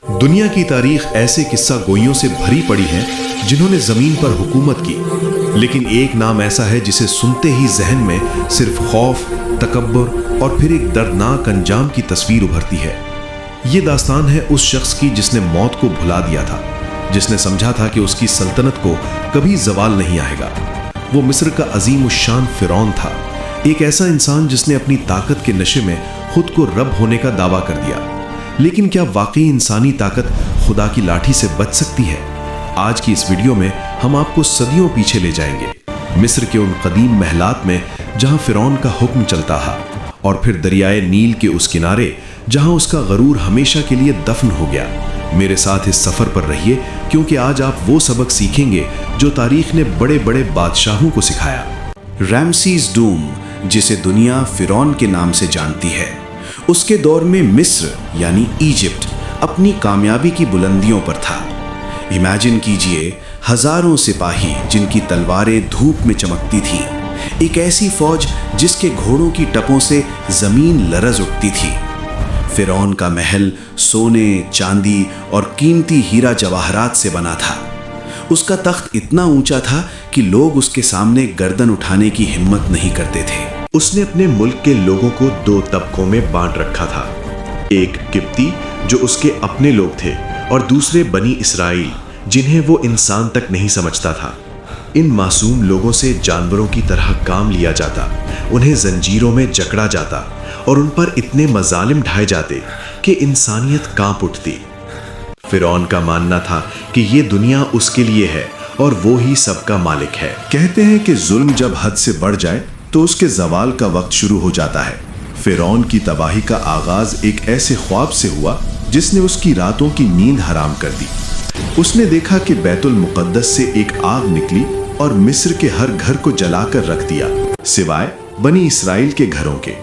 دنیا کی تاریخ ایسے قصہ گوئیوں سے بھری پڑی ہے جنہوں نے زمین پر حکومت کی، لیکن ایک نام ایسا ہے جسے سنتے ہی ذہن میں صرف خوف، تکبر اور پھر ایک دردناک انجام کی تصویر ابھرتی ہے۔ یہ داستان ہے اس شخص کی جس نے موت کو بھلا دیا تھا، جس نے سمجھا تھا کہ اس کی سلطنت کو کبھی زوال نہیں آئے گا۔ وہ مصر کا عظیم الشان فرعون تھا، ایک ایسا انسان جس نے اپنی طاقت کے نشے میں خود کو رب ہونے کا دعویٰ کر دیا۔ لیکن کیا واقعی انسانی طاقت خدا کی لاٹھی سے بچ سکتی ہے؟ آج کی اس ویڈیو میں ہم آپ کو صدیوں پیچھے لے جائیں گے، مصر کے ان قدیم محلات میں جہاں فرعون کا حکم چلتا تھا، اور پھر دریائے نیل کے اس کنارے جہاں اس کا غرور ہمیشہ کے لیے دفن ہو گیا۔ میرے ساتھ اس سفر پر رہیے، کیونکہ آج آپ وہ سبق سیکھیں گے جو تاریخ نے بڑے بڑے بادشاہوں کو سکھایا۔ رامسیس دوم، جسے دنیا فرعون کے نام سے جانتی ہے، اس کے دور میں مصر یعنی ایجپٹ اپنی کامیابی کی بلندیوں پر تھا۔ امیجن کیجئے ہزاروں سپاہی جن کی تلواریں دھوپ میں چمکتی تھیں، ایک ایسی فوج جس کے گھوڑوں کی ٹپوں سے زمین لرز اٹھتی تھی۔ فرعون کا محل سونے، چاندی اور قیمتی ہیرا جواہرات سے بنا تھا۔ اس کا تخت اتنا اونچا تھا کہ لوگ اس کے سامنے گردن اٹھانے کی ہمت نہیں کرتے تھے۔ اس نے اپنے ملک کے لوگوں کو دو طبقوں میں بانٹ رکھا تھا، ایک قبطی جو اس کے اپنے لوگ تھے، اور دوسرے بنی اسرائیل جنہیں وہ انسان تک نہیں سمجھتا تھا۔ ان معصوم لوگوں سے جانوروں کی طرح کام لیا جاتا، انہیں زنجیروں میں جکڑا جاتا اور ان پر اتنے مظالم ڈھائے جاتے کہ انسانیت کانپ اٹھتی۔ فرعون کا ماننا تھا کہ یہ دنیا اس کے لیے ہے اور وہ ہی سب کا مالک ہے۔ کہتے ہیں کہ ظلم جب حد سے بڑھ جائے تو اس کے زوال کا وقت شروع ہو جاتا ہے۔ فرعون کی تباہی کا آغاز ایک ایسے خواب سے ہوا جس نے اس کی راتوں کی نیند حرام کر دی۔ اس نے دیکھا کہ بیت المقدس سے ایک آگ نکلی اور مصر کے ہر گھر کو جلا کر رکھ دیا، سوائے بنی اسرائیل کے گھروں کے۔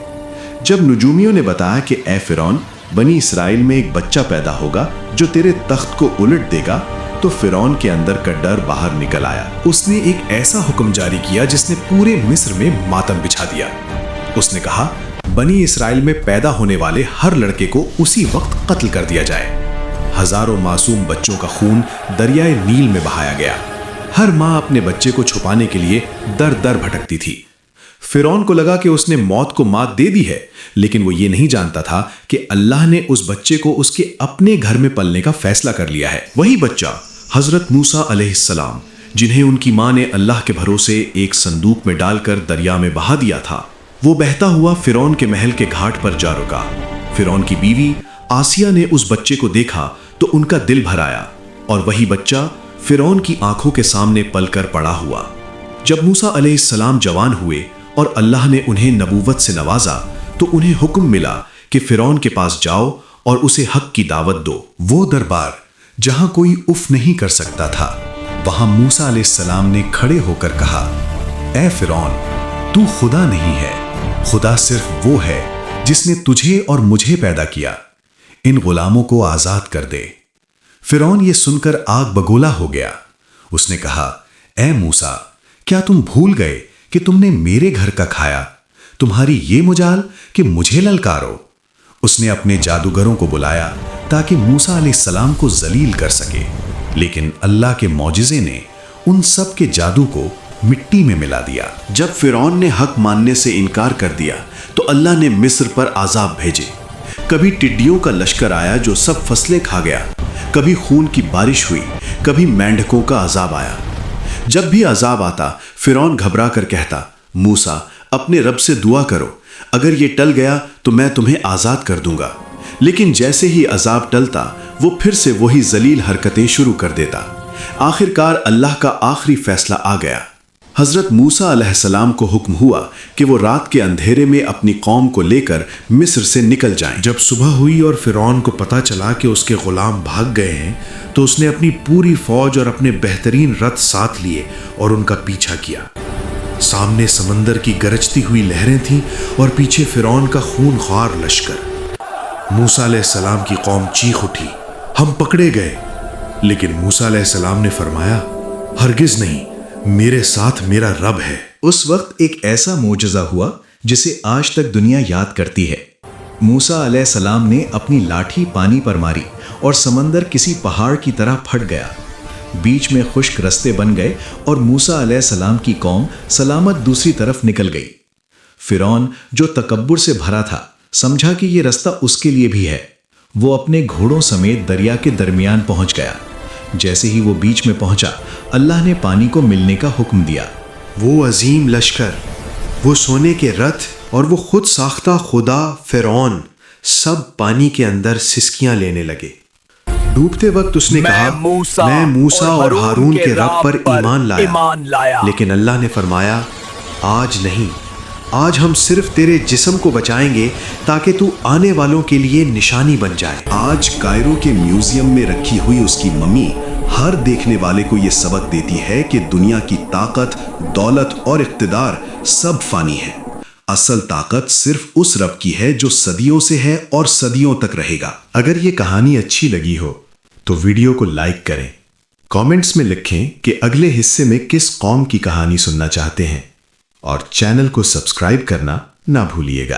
جب نجومیوں نے بتایا کہ اے فرعون، بنی اسرائیل میں ایک بچہ پیدا ہوگا جو تیرے تخت کو الٹ دے گا، تو فرعون کے اندر کا ڈر باہر نکل آیا۔ اس نے ایک ایسا حکم جاری کیا جس نے پورے مصر میں ماتم بچھا دیا۔ اس نے کہا، بنی اسرائیل میں پیدا ہونے والے ہر لڑکے کو اسی وقت قتل کر دیا جائے۔ ہزاروں معصوم بچوں کا خون دریائے نیل میں بہایا گیا۔ ہر ماں اپنے بچے کو چھپانے کے لیے در در بھٹکتی تھی۔ فرعون کو لگا کہ اس نے موت کو مات دے دی ہے، لیکن وہ یہ نہیں جانتا تھا کہ اللہ نے اس بچے کو اس کے اپنے گھر میں پلنے کا فیصلہ کر لیا ہے۔ وہی بچہ حضرت موسیٰ علیہ السلام، جنہیں ان کی ماں نے اللہ کے بھروسے ایک صندوق میں ڈال کر دریا میں بہا دیا تھا، وہ بہتا ہوا فرعون کے محل کے گھاٹ پر جا رکا۔ فرعون کی بیوی آسیہ نے اس بچے کو دیکھا تو ان کا دل بھر آیا، اور وہی بچہ فرعون کی آنکھوں کے سامنے پل کر پڑا ہوا۔ جب موسیٰ علیہ السلام جوان ہوئے اور اللہ نے انہیں نبوت سے نوازا تو انہیں حکم ملا کہ فرعون کے پاس جاؤ اور اسے حق کی دعوت دو۔ وہ دربار جہاں کوئی اف نہیں کر سکتا تھا، وہاں موسیٰ علیہ السلام نے کھڑے ہو کر کہا، اے فرعون، تو خدا نہیں ہے، خدا صرف وہ ہے جس نے تجھے اور مجھے پیدا کیا۔ ان غلاموں کو آزاد کر دے۔ فرعون یہ سن کر آگ بگولا ہو گیا۔ اس نے کہا، اے موسیٰ، کیا تم بھول گئے کہ تم نے میرے گھر کا کھایا؟ تمہاری یہ مجال کہ مجھے للکارو۔ اس نے اپنے جادوگروں کو بلایا تاکہ موسیٰ علیہ السلام کو ذلیل کر سکے، لیکن اللہ کے معجزے نے ان سب کے جادو کو مٹی میں ملا دیا۔ جب فرعون نے حق ماننے سے انکار کر دیا تو اللہ نے مصر پر عذاب بھیجے۔ کبھی ٹڈیوں کا لشکر آیا جو سب فصلیں کھا گیا، کبھی خون کی بارش ہوئی، کبھی مینڈکوں کا عذاب آیا۔ جب بھی عذاب آتا، فرعون گھبرا کر کہتا، موسیٰ، اپنے رب سے دعا کرو، اگر یہ ٹل گیا تو میں تمہیں آزاد کر دوں گا۔ لیکن جیسے ہی عذاب ٹلتا، وہ پھر سے وہی ذلیل حرکتیں شروع کر دیتا۔ آخرکار اللہ کا آخری فیصلہ آ گیا۔ حضرت موسیٰ علیہ السلام کو حکم ہوا کہ وہ رات کے اندھیرے میں اپنی قوم کو لے کر مصر سے نکل جائیں۔ جب صبح ہوئی اور فرعون کو پتہ چلا کہ اس کے غلام بھاگ گئے ہیں، تو اس نے اپنی پوری فوج اور اپنے بہترین رتھ ساتھ لیے اور ان کا پیچھا کیا۔ سامنے سمندر کی گرجتی ہوئی لہریں تھیں اور پیچھے فرعون کا خون خوار لشکر۔ موسیٰ علیہ السلام کی قوم چیخ اٹھی، ہم پکڑے گئے۔ لیکن موسیٰ علیہ السلام نے فرمایا، ہرگز نہیں، میرے ساتھ میرا رب ہے۔ اس وقت ایک ایسا معجزہ ہوا جسے آج تک دنیا یاد کرتی ہے۔ موسیٰ علیہ السلام نے اپنی لاٹھی پانی پر ماری اور سمندر کسی پہاڑ کی طرح پھٹ گیا۔ بیچ میں خشک رستے بن گئے اور موسیٰ علیہ السلام کی قوم سلامت دوسری طرف نکل گئی۔ فرعون جو تکبر سے بھرا تھا سمجھا کہ یہ رستہ اس کے لیے بھی ہے۔ وہ اپنے گھوڑوں سمیت دریا کے درمیان پہنچ گیا۔ جیسے ہی وہ بیچ میں پہنچا اللہ نے پانی کو ملنے کا حکم دیا۔ وہ عظیم لشکر، وہ سونے کے رتھ اور وہ خود ساختہ خدا فرعون سب پانی کے اندر سسکیاں لینے لگے۔ ڈوبتے وقت اس نے کہا میں موسیٰ اور ہارون کے رب پر ایمان لایا، لیکن اللہ نے فرمایا آج نہیں، آج ہم صرف تیرے جسم کو بچائیں گے تاکہ تو آنے والوں کے لیے نشانی بن جائے۔ آج کائرو کے میوزیم میں رکھی ہوئی اس کی ممی ہر دیکھنے والے کو یہ سبق دیتی ہے کہ دنیا کی طاقت، دولت اور اقتدار سب فانی ہے۔ اصل طاقت صرف اس رب کی ہے جو صدیوں سے ہے اور صدیوں تک رہے گا۔ اگر یہ کہانی اچھی لگی ہو تو ویڈیو کو لائک کریں، کامنٹس میں لکھیں کہ اگلے حصے میں کس قوم کی کہانی سننا چاہتے ہیں، اور چینل کو سبسکرائب کرنا نہ بھولیے گا۔